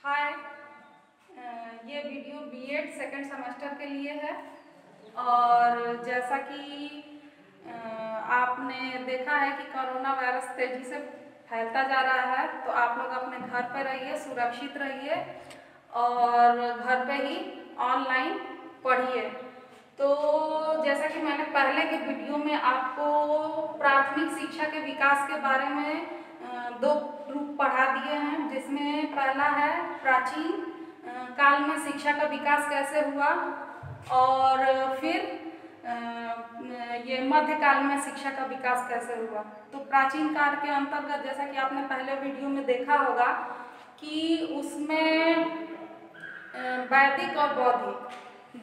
हाय। ये video BEd second semester के लिए है और जैसा कि आपने देखा है कि कोरोना वायरस तेजी से फैलता जा रहा है, तो आप लोग अपने घर पर रहिए, सुरक्षित रहिए और घर पे ही ऑनलाइन पढ़िए। तो जैसा कि मैंने पहले के वीडियो में आपको प्राथमिक शिक्षा के विकास के बारे में दो ग्रुप पढ़ा दिए हैं, जिसमें पहला है प्राचीन काल में शिक्षा का विकास कैसे हुआ और फिर ये मध्यकाल में शिक्षा का विकास कैसे हुआ। तो प्राचीन काल के अंतर्गत जैसा कि आपने पहले वीडियो में देखा होगा कि उसमें वैदिक और बौद्धिक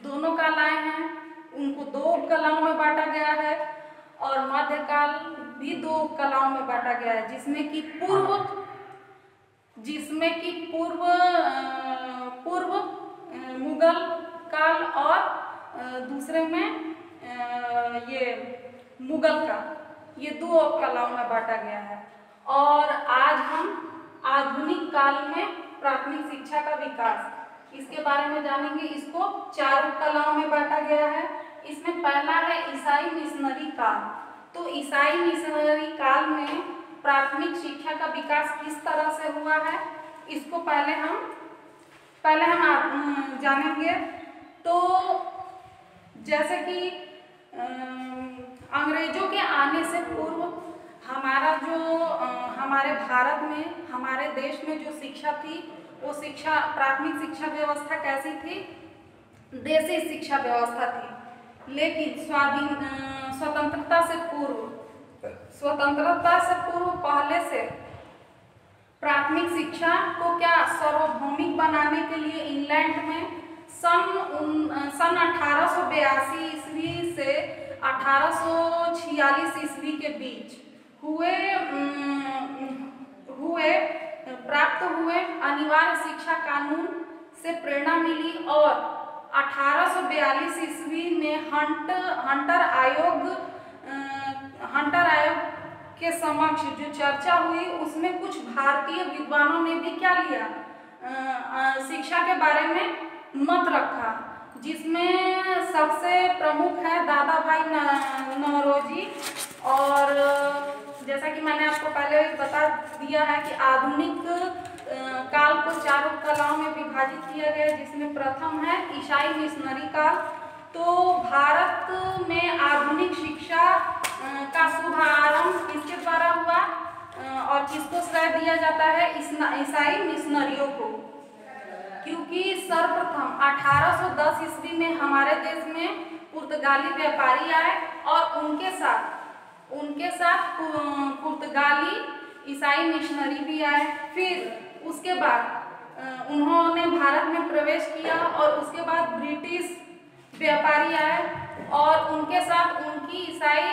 दोनों कालाएं हैं, उनको दो कलाओं में बांटा गया है और मध्यकाल भी दो कलाओं में बांटा गया है, जिसमें कि पूर्व मुगल काल और दूसरे में ये मुगल का, ये दो कलाओं में बांटा गया है। और आज हम आधुनिक काल में प्राथमिक शिक्षा का विकास, इसके बारे में जानेंगे। इसको चार कलाओं में बांटा गया है। इसमें पहला है ईसाई मिशनरी काल। तो ईसाई मिशनरी काल में प्राथमिक शिक्षा का विकास किस तरह से हुआ है, इसको पहले हम जानेंगे। तो जैसे कि अंग्रेजों के आने से पूर्व हमारे भारत में, हमारे देश में जो शिक्षा थी, वो शिक्षा, प्राथमिक शिक्षा व्यवस्था कैसी थी? देशी शिक्षा व्यवस्था थी। लेकिन स्वतंत्रता से पूर्व पहले से प्राथमिक शिक्षा को क्या सार्वभौमिक बनाने के लिए इंग्लैंड में सन 1882 ईस्वी से 1846 ईस्वी के बीच प्राप्त हुए अनिवार्य शिक्षा कानून से प्रेरणा मिली और 1842 ईस्वी में हंटर आयोग के समक्ष जो चर्चा हुई, उसमें कुछ भारतीय विद्वानों ने भी क्या लिया, शिक्षा के बारे में मत रखा, जिसमें सबसे प्रमुख है दादा भाई नौरोजी। और जैसा कि मैंने आपको पहले बता दिया है कि आधुनिक काल को चारों कलाओं में विभाजित किया गया, जिसमें प्रथम है ईसाई मिशनरी काल। तो भारत में आधुनिक शिक्षा का शुभारंभ किसके द्वारा हुआ और किसको श्रेय दिया जाता है? ईसाई मिशनरियों को, क्योंकि सर्वप्रथम 1810 ईस्वी में हमारे देश में पुर्तगाली व्यापारी आए और उनके साथ पुर्तगाली ईसाई मिशनरी भी आए। फिर उसके बाद उन्होंने भारत में प्रवेश किया और उसके बाद ब्रिटिश व्यापारी आए और उनके साथ उनकी ईसाई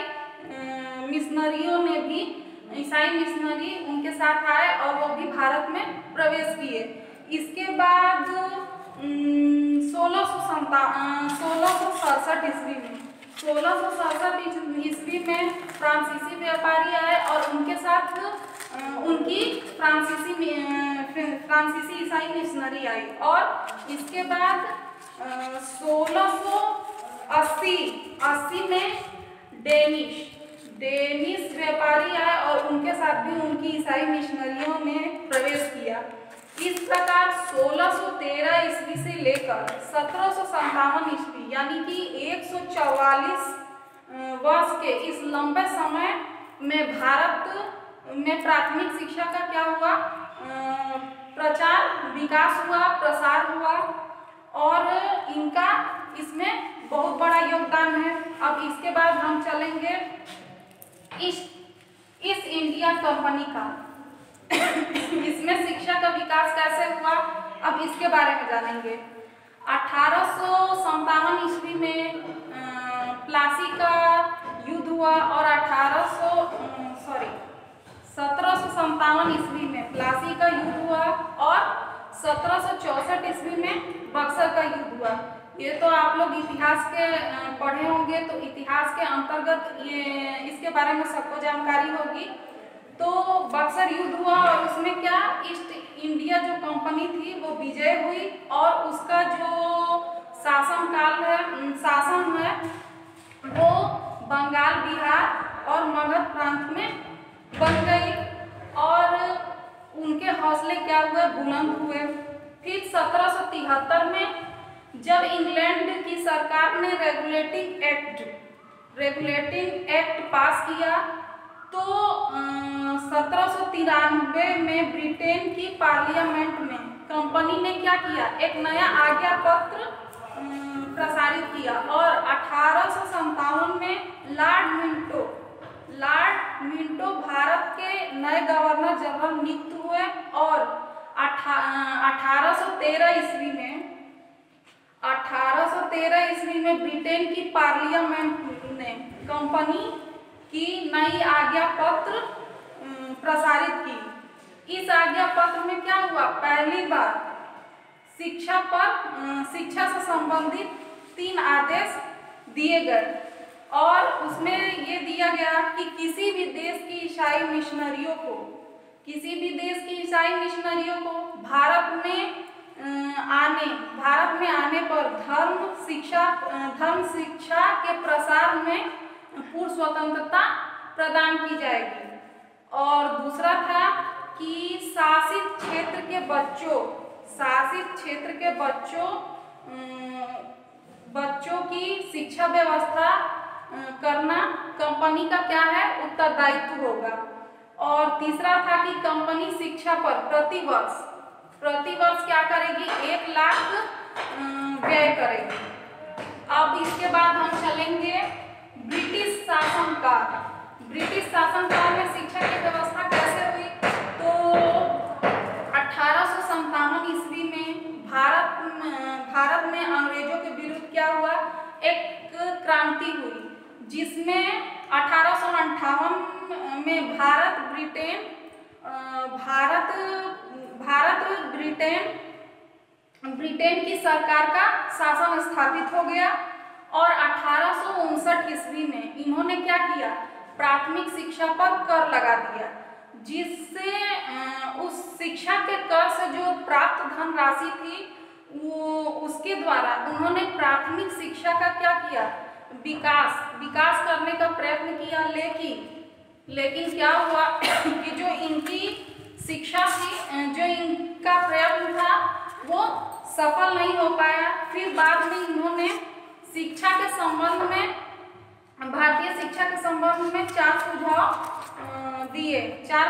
मिशनरी उनके साथ आए और वो भी भारत में प्रवेश किए। इसके बाद 1667 ईस्वी में फ्रांसीसी व्यापारी आए और उनके साथ उनकी फ्रांसीसी ईसाई मिशनरी आई। और इसके बाद 1680 में डेनिश व्यापारी आए और उनके साथ भी उनकी ईसाई मिशनरियों ने प्रवेश किया। इस प्रकार 1613 ईस्वी से लेकर 1757 ईस्वी, यानी कि 144 वर्ष के इस लंबे समय में भारत में प्राथमिक शिक्षा का क्या हुआ, प्रचार, विकास हुआ, प्रसार हुआ और इनका इसमें बहुत बड़ा योगदान है। अब इसके बाद हम चलेंगे ईस्ट इंडिया कंपनी का। इसमें शिक्षा का विकास कैसे हुआ, अब इसके बारे में जानेंगे। 1857 ईस्वी में प्लासी का युद्ध हुआ और 1757 ईस्वी में प्लासी का युद्ध हुआ और 1764 ईस्वी में बक्सर का युद्ध हुआ। ये तो आप लोग इतिहास के पढ़े होंगे, तो इतिहास के अंतर्गत ये इसके बारे में सबको जानकारी होगी। तो बक्सर युद्ध हुआ और उसमें क्या ईस्ट इंडिया जो कंपनी कंपनी थी वो विजय हुई और उसका जो शासन है वो बंगाल, बिहार और मगध प्रांत में बन गई और उनके हौसले क्या हुए, बुलंद हुए। फिर 1773 में जब इंग्लैंड की सरकार ने रेगुलेटिंग एक्ट पास किया तो 1793 में ब्रिटेन की पार्लियामेंट में कंपनी ने क्या किया, एक नया आज्ञा पत्र प्रसारित किया और 1857 में लॉर्ड मिंटो भारत के नए गवर्नर जनरल नियुक्त हुए और 1813 ईस्वी में ब्रिटेन की पार्लियामेंट ने कंपनी की नई आज्ञा पत्र प्रसारित की। इस आज्ञा पत्र में क्या हुआ, पहली बार शिक्षा से संबंधित 3 आदेश दिए गए और उसमें ये दिया गया कि किसी भी देश की ईसाई मिशनरियों को भारत में आने पर धर्म शिक्षा के प्रसार में पूर्ण स्वतंत्रता प्रदान की जाएगी। और दूसरा था कि शासित क्षेत्र के बच्चों की शिक्षा व्यवस्था करना कंपनी का क्या है, उत्तरदायित्व होगा। और तीसरा था कि कंपनी शिक्षा पर प्रतिवर्ष क्या करेगी, 1 लाख व्यय करेगी। अब इसके बाद हम चलेंगे ब्रिटिश शासनकाल में शिक्षा की व्यवस्था कैसे हुई। तो 1857 ईस्वी में भारत में अंग्रेजों के विरुद्ध क्या हुआ, एक क्रांति हुई जिसमें 1858 में ब्रिटेन की सरकार का शासन स्थापित हो गया और 1859 ईस्वी में इन्होंने क्या किया, प्राथमिक शिक्षा पर कर लगा दिया, जिससे उस शिक्षा के कर से जो प्राप्त धनराशि थी वो उसके द्वारा उन्होंने प्राथमिक शिक्षा का क्या किया, विकास करने का प्रयत्न किया। लेकिन क्या हुआ कि जो इनकी शिक्षा थी, जो इनका प्रयत्न था वो सफल नहीं हो पाया। फिर बाद में इन्होंने भारतीय शिक्षा के संबंध में 4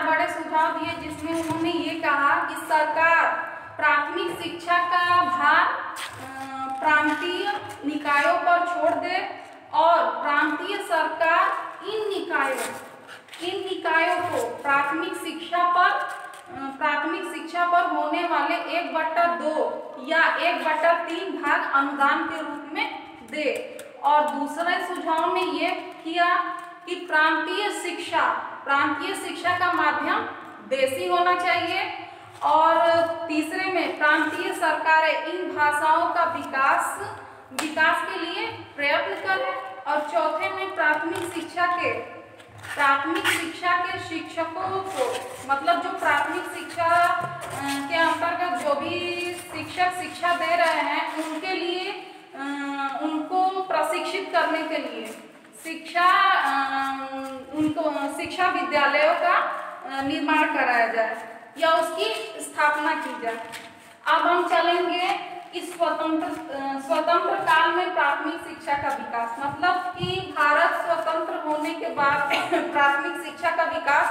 बड़े सुझाव दिए, जिसमें उन्होंने ये कहा कि सरकार प्राथमिक शिक्षा का भार प्रांतीय निकायों पर छोड़ दे और प्रांतीय सरकार इन निकायों को प्राथमिक शिक्षा पर होने वाले 1/2 या 1/3 भाग अनुदान के रूप में दे। और दूसरे सुझाव ने ये किया कि प्रांतीय शिक्षा का माध्यम देशी होना चाहिए। और तीसरे में प्रांतीय सरकारें इन भाषाओं का विकास के लिए प्रयत्न करें। और चौथे में प्राथमिक शिक्षा के शिक्षकों को, मतलब जो प्राथमिक शिक्षा के अंतर्गत जो भी शिक्षक शिक्षा दे रहे हैं उनके लिए उनको प्रशिक्षित करने के लिए शिक्षा विद्यालयों का निर्माण कराया जाए या उसकी स्थापना की जाए। अब हम चलेंगे इस स्वतंत्र काल में प्राथमिक शिक्षा का विकास, मतलब कि भारत स्वतंत्र होने के बाद प्राथमिक शिक्षा का विकास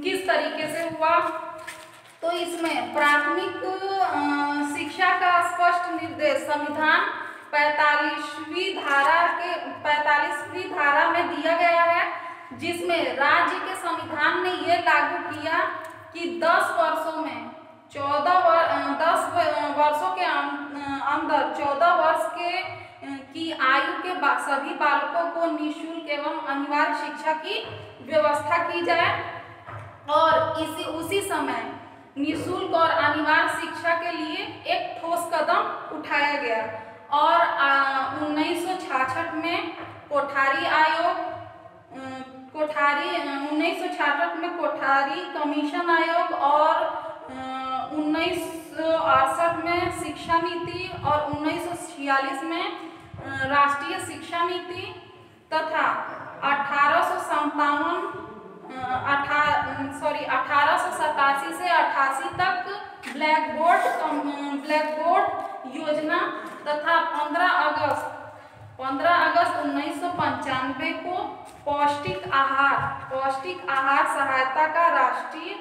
किस तरीके से हुआ। तो इसमें प्राथमिक शिक्षा का स्पष्ट निर्देश संविधान 45वीं धारा में दिया गया है, जिसमें राज्य के संविधान ने यह लागू किया कि 10 वर्षों के अंदर 14 वर्ष की आयु के सभी बालकों को निःशुल्क एवं अनिवार्य शिक्षा की व्यवस्था की जाए। और उसी समय निःशुल्क और अनिवार्य शिक्षा के लिए एक ठोस कदम उठाया गया और 1966 में कोठारी कमीशन आयोग और में शिक्षा नीति और 1946 में राष्ट्रीय शिक्षा नीति तथा 1887 से 88 तक ब्लैक बोर्ड योजना तथा 15 अगस्त 1995 को पौष्टिक आहार सहायता का राष्ट्रीय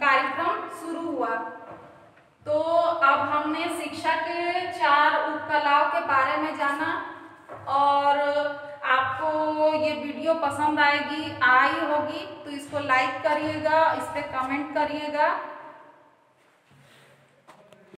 कार्यक्रम शुरू हुआ। तो अब हमने शिक्षा के 4 उपकलाओं के बारे में जाना और आपको ये वीडियो पसंद आई होगी तो इसको लाइक करिएगा, इस पे कमेंट करिएगा।